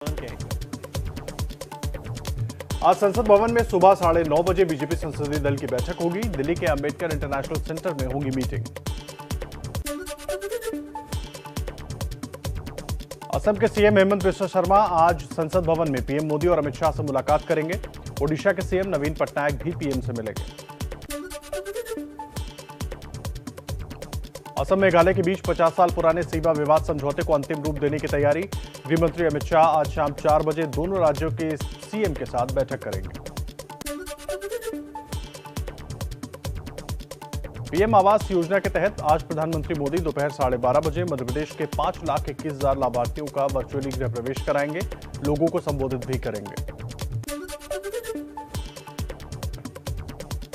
आज संसद भवन में सुबह 9:30 बजे बीजेपी संसदीय दल की बैठक होगी। दिल्ली के अंबेडकर इंटरनेशनल सेंटर में होगी मीटिंग। असम के सीएम हेमंत बिस्वा शर्मा आज संसद भवन में पीएम मोदी और अमित शाह से मुलाकात करेंगे। ओडिशा के सीएम नवीन पटनायक भी पीएम से मिलेंगे। असम मेघालय के बीच 50 साल पुराने सीमा विवाद समझौते को अंतिम रूप देने की तैयारी। गृह मंत्री अमित शाह आज शाम 4 बजे दोनों राज्यों के सीएम के साथ बैठक करेंगे। पीएम आवास योजना के तहत आज प्रधानमंत्री मोदी दोपहर 12:30 बजे मध्य प्रदेश के 5,21,000 लाभार्थियों का वर्चुअली गृह प्रवेश कराएंगे। लोगों को संबोधित भी करेंगे।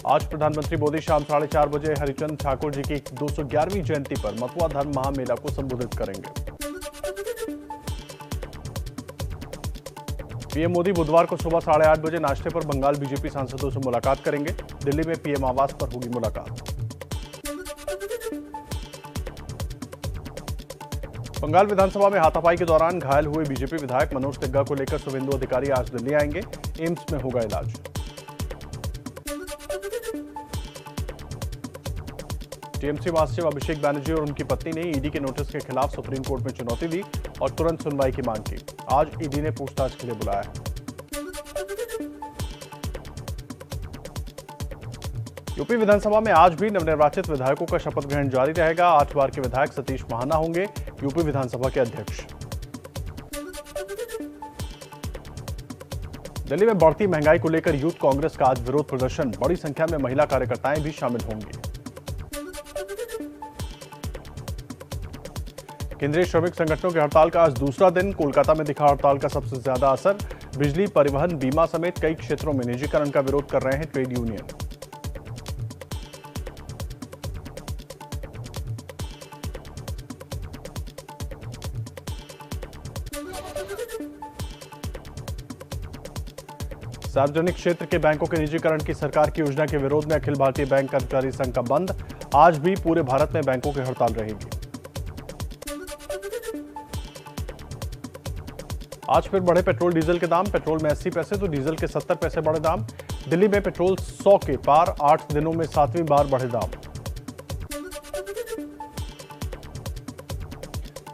आज प्रधानमंत्री मोदी शाम 4:30 बजे हरिचंद ठाकुर जी की 211वीं जयंती पर मथुरा धर्म महामेला को संबोधित करेंगे। पीएम मोदी बुधवार को सुबह 8:30 बजे नाश्ते पर बंगाल बीजेपी सांसदों से मुलाकात करेंगे। दिल्ली में पीएम आवास पर होगी मुलाकात। बंगाल विधानसभा में हाथापाई के दौरान घायल हुए बीजेपी विधायक मनोज तिग्गा को लेकर शुभेंदु अधिकारी आज दिल्ली आएंगे। एम्स में होगा इलाज। टीएमसी महासचिव अभिषेक बैनर्जी और उनकी पत्नी ने ईडी के नोटिस के खिलाफ सुप्रीम कोर्ट में चुनौती दी और तुरंत सुनवाई की मांग की। आज ईडी ने पूछताछ के लिए बुलाया है। यूपी विधानसभा में आज भी नवनिर्वाचित विधायकों का शपथ ग्रहण जारी रहेगा। 8 बार के विधायक सतीश महाना होंगे यूपी विधानसभा के अध्यक्ष। दिल्ली में बढ़ती महंगाई को लेकर यूथ कांग्रेस का आज विरोध प्रदर्शन। बड़ी संख्या में महिला कार्यकर्ताएं भी शामिल होंगी। केंद्रीय श्रमिक संगठनों की हड़ताल का आज दूसरा दिन। कोलकाता में दिखा हड़ताल का सबसे ज्यादा असर। बिजली, परिवहन, बीमा समेत कई क्षेत्रों में निजीकरण का विरोध कर रहे हैं ट्रेड यूनियन। सार्वजनिक क्षेत्र के बैंकों के निजीकरण की सरकार की योजना के विरोध में अखिल भारतीय बैंक कर्मचारी संघ का बंद। आज भी पूरे भारत में बैंकों की हड़ताल रहेगी। आज फिर बढ़े पेट्रोल डीजल के दाम। पेट्रोल में 80 पैसे तो डीजल के 70 पैसे बढ़े दाम। दिल्ली में पेट्रोल 100 के पार। 8 दिनों में 7वीं बार बढ़े दाम।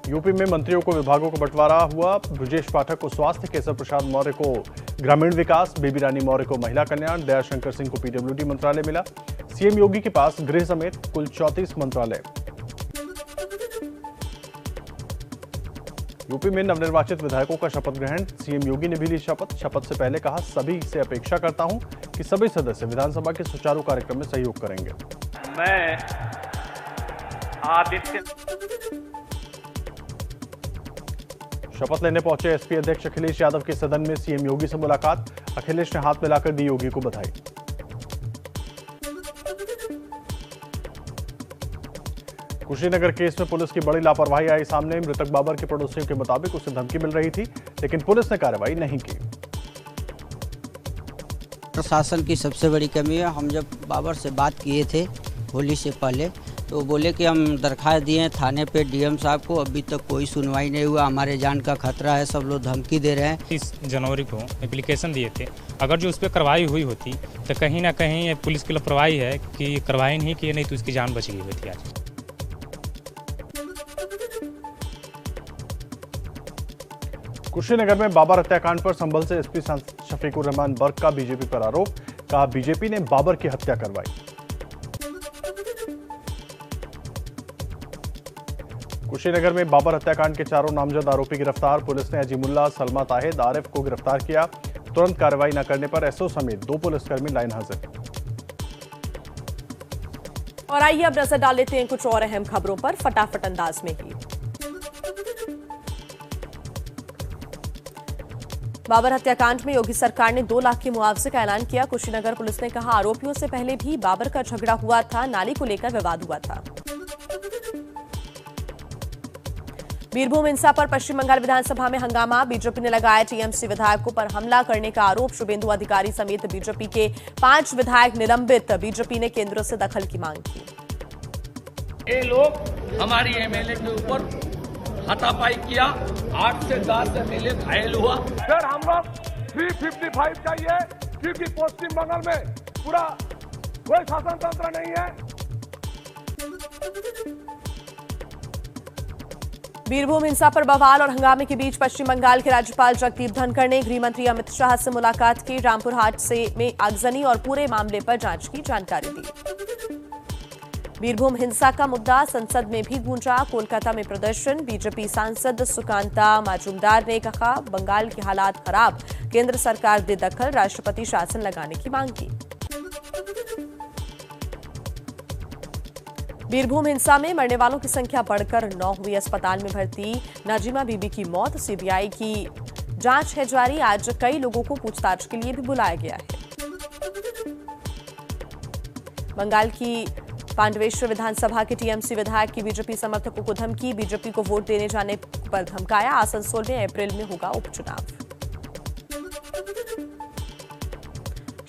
यूपी में मंत्रियों को विभागों का बंटवारा हुआ। ब्रजेश पाठक को स्वास्थ्य, केशव प्रसाद मौर्य को ग्रामीण विकास, बेबी रानी मौर्य को महिला कल्याण, दयाशंकर सिंह को पीडब्ल्यूडी मंत्रालय मिला। सीएम योगी के पास गृह समेत कुल 34 मंत्रालय। यूपी में नवनिर्वाचित विधायकों का शपथ ग्रहण। सीएम योगी ने भी ली शपथ। शपथ से पहले कहा, सभी से अपेक्षा करता हूं कि सभी सदस्य विधानसभा के सुचारू कार्यक्रम में सहयोग करेंगे। मैं आदित्य शपथ लेने पहुंचे एसपी अध्यक्ष अखिलेश यादव के सदन में सीएम योगी से मुलाकात। अखिलेश ने हाथ मिलाकर दी योगी को बधाई। कुशीनगर केस में पुलिस की बड़ी लापरवाही आई सामने। मृतक बाबर के पड़ोसियों के मुताबिक उसे धमकी मिल रही थी, लेकिन पुलिस ने कार्रवाई नहीं की। प्रशासन की सबसे बड़ी कमी है। हम जब बाबर से बात किए थे होली से पहले, तो बोले कि हम दरखास्त दिए हैं थाने पे डीएम साहब को, अभी तक कोई सुनवाई नहीं हुआ। हमारे जान का खतरा है, सब लोग धमकी दे रहे हैं। 30 जनवरी को एप्लीकेशन दिए थे। अगर जो उस पर कार्रवाई हुई होती तो कहीं ना कहीं पुलिस की लापरवाही है कि कार्रवाई नहीं की, नहीं तो उसकी जान बच गई होती आज। कुशीनगर में बाबर हत्याकांड पर संभल से एसपी शफीकुर रहमान बर्क का बीजेपी पर आरोप। कहा, बीजेपी ने बाबर की हत्या करवाई। कुशीनगर में बाबर हत्याकांड के चारों नामजद आरोपी गिरफ्तार। पुलिस ने अजीमुल्ला, सलमा ताहिद, आरिफ को गिरफ्तार किया। तुरंत कार्रवाई न करने पर एसओ समेत 2 पुलिसकर्मी लाइन हाजिर। और आइए अब नजर डाल लेते हैं कुछ और अहम खबरों पर फटाफट अंदाज में ही। बाबर हत्याकांड में योगी सरकार ने 2 लाख के मुआवजे का ऐलान किया। कुशीनगर पुलिस ने कहा, आरोपियों से पहले भी बाबर का झगड़ा हुआ था, नाली को लेकर विवाद हुआ था। बीरभूम हिंसा पर पश्चिम बंगाल विधानसभा में हंगामा। बीजेपी ने लगाया टीएमसी विधायकों पर हमला करने का आरोप। शुभेंदु अधिकारी समेत बीजेपी के 5 विधायक निलंबित। बीजेपी ने केंद्र से दखल की मांग की। ये लोग हमारी एमएलए के ऊपर हाथापाई किया, 8 से 10 एमएलए घायल हुआ। सर हम लोग 355 चाहिए क्योंकि पश्चिम बंगाल में पूरा कोई शासन तंत्र नहीं है। बीरभूम हिंसा पर बवाल और हंगामे के बीच पश्चिम बंगाल के राज्यपाल जगदीप धनखड़ ने गृह मंत्री अमित शाह से मुलाकात की। रामपुर हाट से में आगजनी और पूरे मामले पर जांच की जानकारी दी। बीरभूम हिंसा का मुद्दा संसद में भी गूंजा। कोलकाता में प्रदर्शन। बीजेपी सांसद सुकांता माजुमदार ने कहा, बंगाल के हालात खराब, केंद्र सरकार दे दखल, राष्ट्रपति शासन लगाने की मांग की। बीरभूम हिंसा में मरने वालों की संख्या बढ़कर 9 हुई। अस्पताल में भर्ती नाजिमा बीबी की मौत। सीबीआई की जांच है जारी। आज कई लोगों को पूछताछ के लिए भी बुलाया गया है। बंगाल की पांडवेश्वर विधानसभा के टीएमसी विधायक की बीजेपी समर्थकों को धमकी। बीजेपी को वोट देने जाने पर धमकाया। आसनसोल में अप्रैल में होगा उपचुनाव।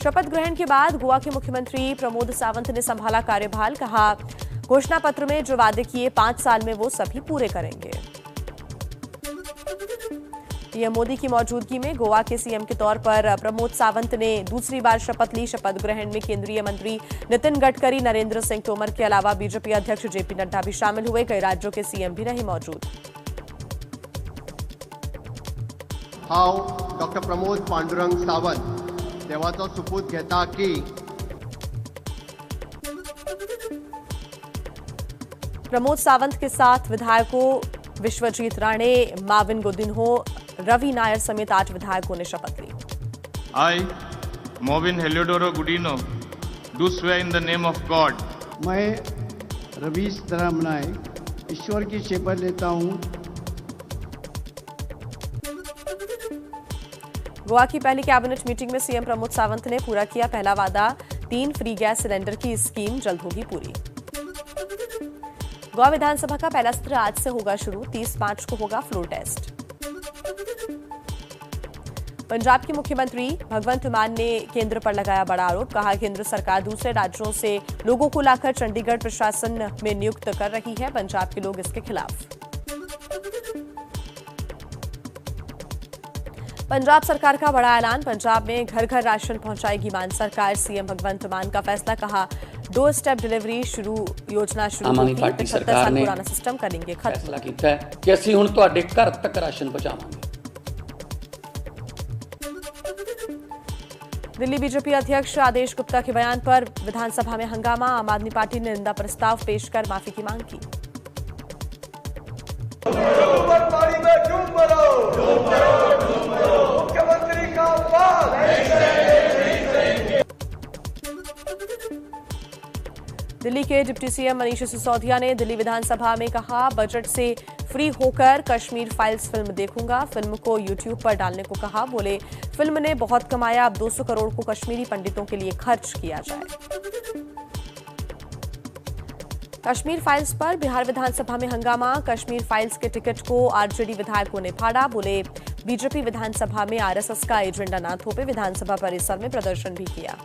शपथ ग्रहण के बाद गोवा के मुख्यमंत्री प्रमोद सावंत ने संभाला कार्यभार। कहा, घोषणा पत्र में जो वादे किए 5 साल में वो सभी पूरे करेंगे। पीएम मोदी की मौजूदगी में गोवा के सीएम के तौर पर प्रमोद सावंत ने दूसरी बार शपथ ली। शपथ ग्रहण में केंद्रीय मंत्री नितिन गडकरी, नरेंद्र सिंह तोमर के अलावा बीजेपी अध्यक्ष जेपी नड्डा भी शामिल हुए। कई राज्यों के सीएम भी रहे मौजूद। हांव डॉक्टर प्रमोद पांडुरंग सावंत देवाचो सुपूत घेता की प्रमोद सावंत के साथ विधायकों विश्वजीत राणे, माविन गोदिन्हो, रवि नायर समेत 8 विधायकों ने शपथ ली। I, Movin Heliodoro Gudino, do swear in the name of God. मैं रवीश धरमनाय ईश्वर की शपथ लेता हूँ। गोवा की पहली कैबिनेट मीटिंग में सीएम प्रमोद सावंत ने पूरा किया पहला वादा। 3 फ्री गैस सिलेंडर की स्कीम जल्द होगी पूरी। गोवा विधानसभा का पहला सत्र आज से होगा शुरू। 30 मार्च को होगा फ्लोर टेस्ट। पंजाब के मुख्यमंत्री भगवंत मान ने केंद्र पर लगाया बड़ा आरोप। कहा, केंद्र सरकार दूसरे राज्यों से लोगों को लाकर चंडीगढ़ प्रशासन में नियुक्त कर रही है। पंजाब के लोग इसके खिलाफ। पंजाब सरकार का बड़ा ऐलान। पंजाब में घर घर राशन पहुंचाएगी मान सरकार। सीएम भगवंत मान का फैसला। कहा, 2 स्टेप डिलीवरी योजना शुरू आमानी होगी। पार्टी 75 सरकार साल ने पुराना सिस्टम करेंगे खत्म। फैसला किया है कि ਅਸੀਂ ਹੁਣ ਤੁਹਾਡੇ ਘਰ ਤੱਕ ਰਾਸ਼ਨ ਪਹੁੰਚਾਵਾਂਗੇ। दिल्ली बीजेपी अध्यक्ष आदेश गुप्ता के बयान पर विधानसभा में हंगामा। आम आदमी पार्टी ने निंदा प्रस्ताव पेश कर माफी की मांग की। दिल्ली के डिप्टी सीएम मनीष सिसोदिया ने दिल्ली विधानसभा में कहा, बजट से फ्री होकर कश्मीर फाइल्स फिल्म देखूंगा। फिल्म को यूट्यूब पर डालने को कहा। बोले, फिल्म ने बहुत कमाया, अब 200 करोड़ को कश्मीरी पंडितों के लिए खर्च किया जाए। कश्मीर फाइल्स पर बिहार विधानसभा में हंगामा। कश्मीर फाइल्स के टिकट को आरजेडी विधायकों ने फाड़ा। बोले, बीजेपी विधानसभा में आरएसएस का एजेंडा न थोपे। विधानसभा परिसर में प्रदर्शन भी किया।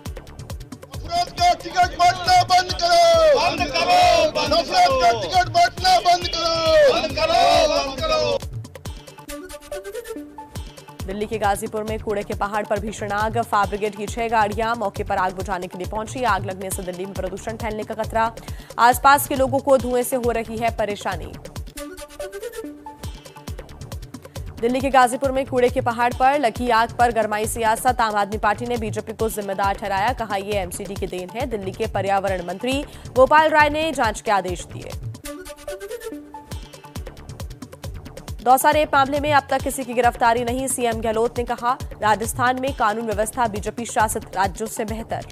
टिकट बांटना बंद करो, बंद करो, नफरत का टिकट बांटना बंद करो, बंद करो, बंद करो। दिल्ली के गाजीपुर में कूड़े के पहाड़ पर भीषण आग। फायर ब्रिगेड की 6 गाड़ियां मौके पर आग बुझाने के लिए पहुंची। आग लगने से दिल्ली में प्रदूषण फैलने का खतरा। आसपास के लोगों को धुएं से हो रही है परेशानी। दिल्ली के गाजीपुर में कूड़े के पहाड़ पर लगी आग पर गरमाई सियासत। आम आदमी पार्टी ने बीजेपी को जिम्मेदार ठहराया। कहा, यह एमसीडी की देन है। दिल्ली के पर्यावरण मंत्री गोपाल राय ने जांच के आदेश दिए। दौसा रेप मामले में अब तक किसी की गिरफ्तारी नहीं। सीएम गहलोत ने कहा, राजस्थान में कानून व्यवस्था बीजेपी शासित राज्यों से बेहतर।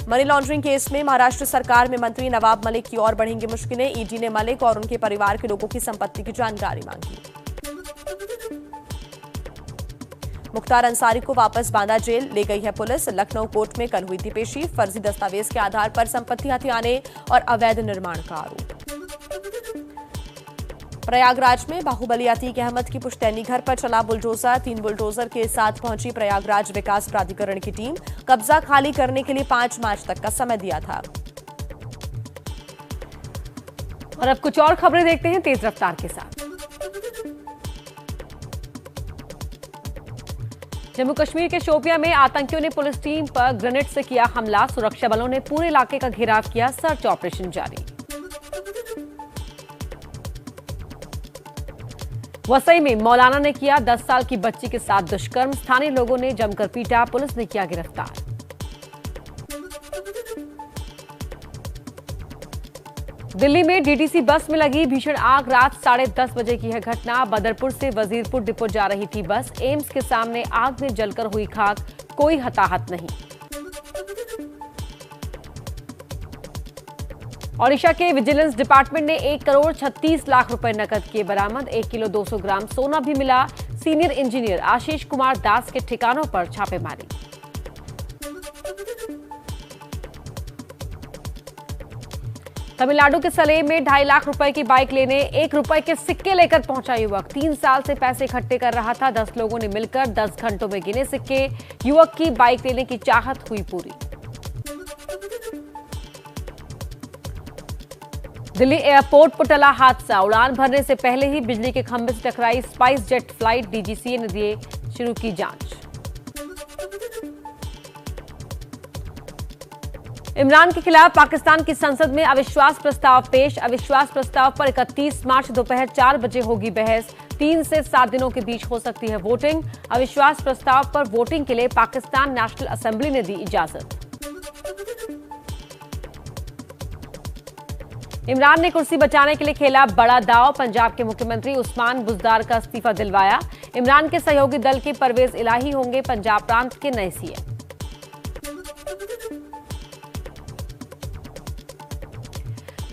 मनी लॉन्ड्रिंग केस में महाराष्ट्र सरकार में मंत्री नवाब मलिक की ओर बढ़ेंगी मुश्किलें। ईडी ने मलिक और उनके परिवार के लोगों की संपत्ति की जानकारी मांगी। मुख्तार अंसारी को वापस बांदा जेल ले गई है पुलिस। लखनऊ कोर्ट में कल हुई थी पेशी। फर्जी दस्तावेज के आधार पर संपत्ति हथियाने और अवैध निर्माण का आरोप। प्रयागराज में बाहुबली अतीक अहमद की पुश्तैनी घर पर चला बुलडोजर। 3 बुलडोजर के साथ पहुंची प्रयागराज विकास प्राधिकरण की टीम। कब्जा खाली करने के लिए 5 मार्च तक का समय दिया था। और अब कुछ और खबरें देखते हैं तेज रफ्तार के साथ। जम्मू कश्मीर के शोपियां में आतंकियों ने पुलिस टीम पर ग्रेनेड से किया हमला। सुरक्षा बलों ने पूरे इलाके का घेराव किया, सर्च ऑपरेशन जारी। वसई में मौलाना ने किया 10 साल की बच्ची के साथ दुष्कर्म। स्थानीय लोगों ने जमकर पीटा, पुलिस ने किया गिरफ्तार। दिल्ली में डीटीसी बस में लगी भीषण आग। रात 10:30 बजे की है घटना। बदरपुर से वजीरपुर डिपो जा रही थी बस। एम्स के सामने आग में जलकर हुई खाक, कोई हताहत नहीं। ओडिशा के विजिलेंस डिपार्टमेंट ने 1 करोड़ 36 लाख रुपए नकद किए बरामद। 1 किलो 200 ग्राम सोना भी मिला। सीनियर इंजीनियर आशीष कुमार दास के ठिकानों पर छापेमारी। तमिलनाडु के सलेम में 2.5 लाख रुपए की बाइक लेने 1 रुपए के सिक्के लेकर पहुंचा युवक। 3 साल से पैसे इकट्ठे कर रहा था। 10 लोगों ने मिलकर 10 घंटों में गिने सिक्के। युवक की बाइक लेने की चाहत हुई पूरी। दिल्ली एयरपोर्ट पर टला हादसा। उड़ान भरने से पहले ही बिजली के खंभे से टकराई स्पाइस जेट फ्लाइट। डीजीसीए ने दिए शुरू की जांच। इमरान के खिलाफ पाकिस्तान की संसद में अविश्वास प्रस्ताव पेश। अविश्वास प्रस्ताव पर 31 मार्च दोपहर 4 बजे होगी बहस। 3 से 7 दिनों के बीच हो सकती है वोटिंग। अविश्वास प्रस्ताव पर वोटिंग के लिए पाकिस्तान नेशनल असेंबली ने दी इजाजत। इमरान ने कुर्सी बचाने के लिए खेला बड़ा दांव। पंजाब के मुख्यमंत्री उस्मान बुज़दार का इस्तीफा दिलवाया। इमरान के सहयोगी दल के परवेज इलाही होंगे पंजाब प्रांत के नए सीएम।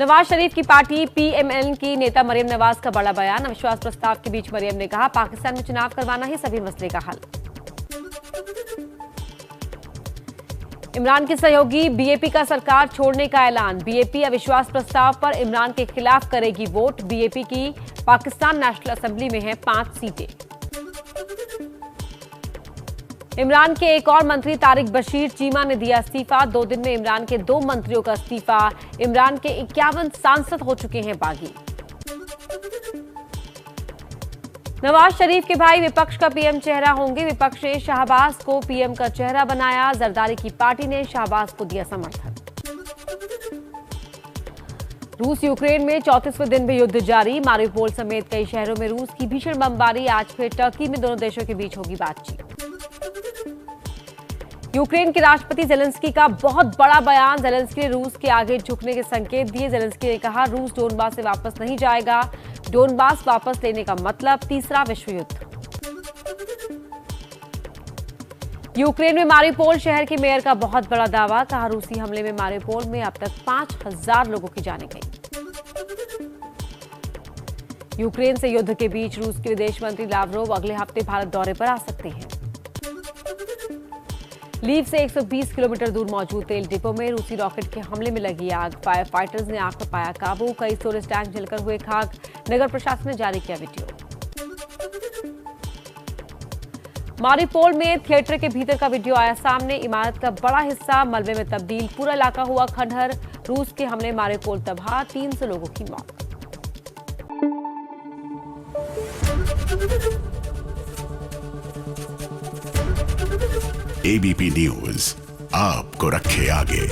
नवाज शरीफ की पार्टी पीएमएल की नेता मरियम नवाज का बड़ा बयान। अविश्वास प्रस्ताव के बीच मरियम ने कहा, पाकिस्तान में चुनाव करवाना ही सभी मसले का हल। इमरान के सहयोगी बीएपी का सरकार छोड़ने का ऐलान। बीएपी अविश्वास प्रस्ताव पर इमरान के खिलाफ करेगी वोट। बीएपी की पाकिस्तान नेशनल असेंबली में है 5 सीटें। इमरान के एक और मंत्री तारिक बशीर चीमा ने दिया इस्तीफा। 2 दिन में इमरान के 2 मंत्रियों का इस्तीफा। इमरान के 51 सांसद हो चुके हैं बागी। नवाज शरीफ के भाई विपक्ष का पीएम चेहरा होंगे। विपक्ष ने शाहबाज को पीएम का चेहरा बनाया। जरदारी की पार्टी ने शाहबाज को दिया समर्थन। रूस यूक्रेन में 34वें दिन भी युद्ध जारी। मारिउपोल समेत कई शहरों में रूस की भीषण बमबारी। आज फिर टर्की में दोनों देशों के बीच होगी बातचीत। यूक्रेन के राष्ट्रपति जेलेंस्की का बहुत बड़ा बयान। जेलेंस्की ने रूस के आगे झुकने के संकेत दिए। जेलेंस्की ने कहा, रूस डोनबास से वापस नहीं जाएगा। डोनबास वापस लेने का मतलब तीसरा विश्व युद्ध। यूक्रेन में मारिउपोल शहर के मेयर का बहुत बड़ा दावा। कहा, रूसी हमले में मारिउपोल में अब तक 5000 लोगों की जानें गई। यूक्रेन से युद्ध के बीच रूस के विदेश मंत्री लावरोव अगले हफ्ते भारत दौरे पर आ सकते हैं। लीव से 120 किलोमीटर दूर मौजूद तेल डिपो में रूसी रॉकेट के हमले में लगी आग। फायर फाइटर्स ने आग पर पाया काबू। कई स्टोरेज टैंक जलकर हुए खाक। नगर प्रशासन ने जारी किया वीडियो। मारिउपोल में थिएटर के भीतर का वीडियो आया सामने। इमारत का बड़ा हिस्सा मलबे में तब्दील। पूरा इलाका हुआ खंडहर। रूस के हमले मारिउपोल तबाह। 300 लोगों की मौत। एबीपी न्यूज आपको रखे आगे।